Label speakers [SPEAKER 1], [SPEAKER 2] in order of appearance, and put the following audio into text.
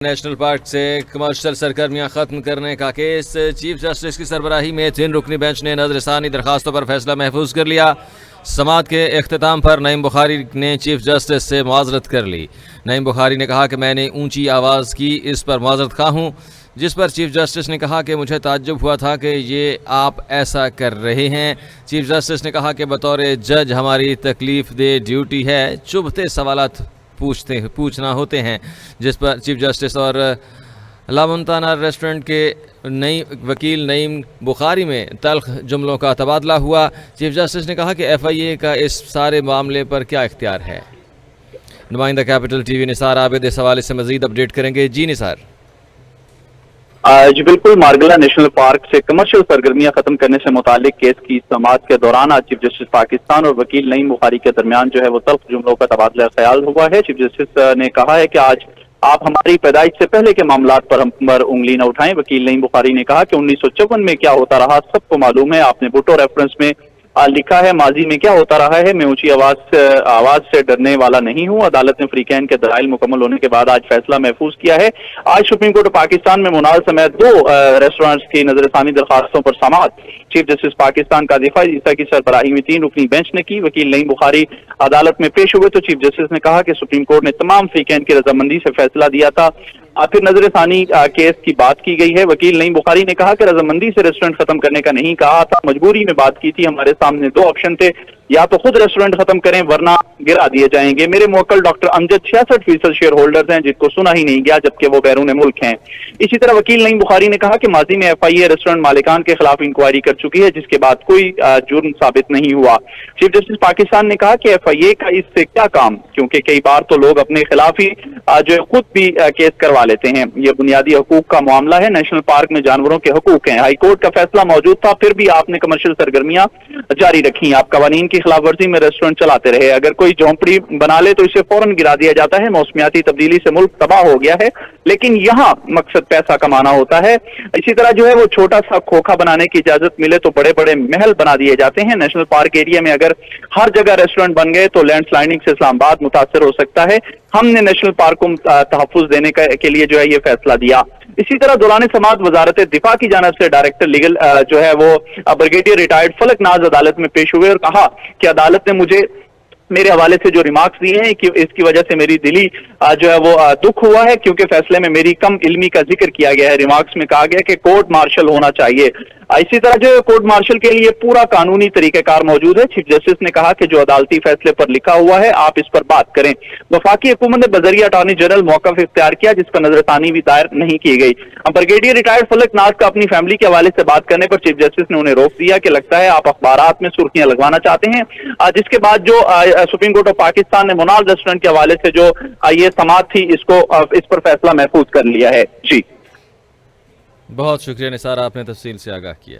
[SPEAKER 1] National park سے commercial سرگرمیاں ختم کرنے کا کیس چیف جسٹس کی سربراہی میں 3 رکنی بینچ نے نظر ثانی درخواستوں پر فیصلہ محفوظ کر لیا۔ سماعت کے اختتام پر نعیم بخاری نے چیف جسٹس سے معذرت کر لی۔ نعیم بخاری نے کہا کہ میں نے اونچی آواز کی، اس پر معذرت خواہ ہوں، جس پر چیف جسٹس نے کہا کہ مجھے تعجب ہوا تھا کہ یہ آپ ایسا کر رہے ہیں۔ چیف جسٹس نے کہا کہ بطور جج ہماری تکلیف دہ ڈیوٹی ہے، چبھتے سوالات پوچھنا ہوتے ہیں، جس پر چیف جسٹس اور لامنتانا ریسٹورنٹ کے نئی وکیل نعیم بخاری میں تلخ جملوں کا تبادلہ ہوا۔ چیف جسٹس نے کہا کہ ایف آئی اے کا اس سارے معاملے پر کیا اختیار ہے۔ نمائندہ کیپٹل ٹی وی نثار عابد اس حوالے سے مزید اپڈیٹ کریں گے۔ جی نثار۔
[SPEAKER 2] جی بالکل، مارگلا نیشنل پارک سے کمرشل سرگرمیاں ختم کرنے سے متعلق کیس کی سماعت کے دوران آج چیف جسٹس پاکستان اور وکیل نعیم بخاری کے درمیان جو ہے وہ تلخ جملوں کا تبادلہ خیال ہوا ہے۔ چیف جسٹس نے کہا ہے کہ آج آپ ہماری پیدائش سے پہلے کے معاملات پر ہم پر انگلی نہ اٹھائیں۔ وکیل نعیم بخاری نے کہا کہ 1954 میں کیا ہوتا رہا سب کو معلوم ہے، آپ نے بھٹو ریفرنس میں لکھا ہے ماضی میں کیا ہوتا رہا ہے، میں اونچی آواز سے ڈرنے والا نہیں ہوں۔ عدالت نے فریقین کے دلائل مکمل ہونے کے بعد آج فیصلہ محفوظ کیا ہے۔ آج سپریم کورٹ پاکستان میں منال سمیت 2 ریسٹورنٹس کی نظر ثانی درخواستوں پر سماعت چیف جسٹس پاکستان کا دفاعی عیسیٰ کی سربراہی میں 3 رکنی بینچ نے کی۔ وکیل نعیم بخاری عدالت میں پیش ہوئے تو چیف جسٹس نے کہا کہ سپریم کورٹ نے تمام فریقین کی رضامندی سے فیصلہ دیا تھا۔ پھر نظر ثانی کیس کی بات کی گئی ہے۔ وکیل نعیم بخاری نے کہا کہ رضامندی سے ریسٹورنٹ ختم کرنے کا نہیں کہا تھا، مجبوری میں بات کی تھی۔ ہمارے سامنے 2 آپشن تھے، یا تو خود ریسٹورنٹ ختم کریں ورنہ گرا دیے جائیں گے۔ میرے موکل ڈاکٹر امجد 66% شیئر ہولڈرز ہیں جن کو سنا ہی نہیں گیا جبکہ وہ بیرون ملک ہیں۔ اسی طرح وکیل نعیم بخاری نے کہا کہ ماضی میں ایف آئی اے ریسٹورنٹ مالکان کے خلاف انکوائری کر چکی ہے جس کے بعد کوئی جرم ثابت نہیں ہوا۔ چیف جسٹس پاکستان نے کہا کہ ایف آئی اے کا اس سے کیا کام، کیونکہ کئی بار تو لوگ اپنے خلاف ہی جو خود بھی کیس کروا لیتے ہیں۔ یہ بنیادی حقوق کا معاملہ ہے، نیشنل پارک میں جانوروں کے حقوق ہیں۔ ہائی کورٹ کا فیصلہ موجود تھا، پھر بھی آپ نے کمرشل سرگرمیاں جاری رکھی، آپ قوانین کی خلاف ورزی میں ریسٹورنٹ چلاتے رہے۔ اگر کوئی جھونپڑی بنا لے تو اسے فوراً گرا دیا جاتا ہے۔ موسمیاتی تبدیلی سے ملک تباہ ہو گیا ہے، لیکن یہاں مقصد پیسہ کمانا ہوتا ہے۔ اسی طرح جو ہے وہ چھوٹا سا کھوکھا بنانے کی اجازت ملے تو بڑے بڑے محل بنا دیے جاتے ہیں۔ نیشنل پارک ایریا میں اگر ہر جگہ ریسٹورنٹ بن گئے تو لینڈ سلائڈنگ سے اسلام آباد متاثر ہو سکتا ہے۔ ہم نے نیشنل پارک کو تحفظ دینے کے لیے جو ہے یہ فیصلہ دیا۔ اسی طرح دوران سماعت وزارت دفاع کی جانب سے ڈائریکٹر لیگل جو ہے وہ بریگیڈیئر ریٹائرڈ فلک ناز عدالت میں پیش ہوئے اور کہا کہ عدالت نے مجھے میرے حوالے سے جو ریمارکس دیے ہیں کہ اس کی وجہ سے میری دلی جو ہے وہ دکھ ہوا ہے کیونکہ فیصلے میں میری کم علمی کا ذکر کیا گیا ہے۔ ریمارکس میں کہا گیا کہ کورٹ مارشل ہونا چاہیے۔ اسی طرح جو کورٹ مارشل کے لیے پورا قانونی طریقہ کار موجود ہے۔ چیف جسٹس نے کہا کہ جو عدالتی فیصلے پر لکھا ہوا ہے آپ اس پر بات کریں۔ وفاقی حکومت نے بذریعہ اٹارنی جنرل موقف اختیار کیا جس پر نظر ثانی بھی دائر نہیں کی گئی۔ بریگیڈیئر ریٹائرڈ فلک ناز کا اپنی فیملی کے حوالے سے بات کرنے پر چیف جسٹس نے انہیں روک دیا کہ لگتا ہے آپ اخبارات میں سرخیاں لگوانا چاہتے ہیں، جس کے بعد جو سپریم کورٹ آف پاکستان نے منال ریسٹورنٹ کے حوالے سے جو یہ سماعت تھی اس پر فیصلہ محفوظ کر لیا ہے۔ جی
[SPEAKER 1] بہت شکریہ نثار، آپ نے تفصیل سے آگاہ کیا۔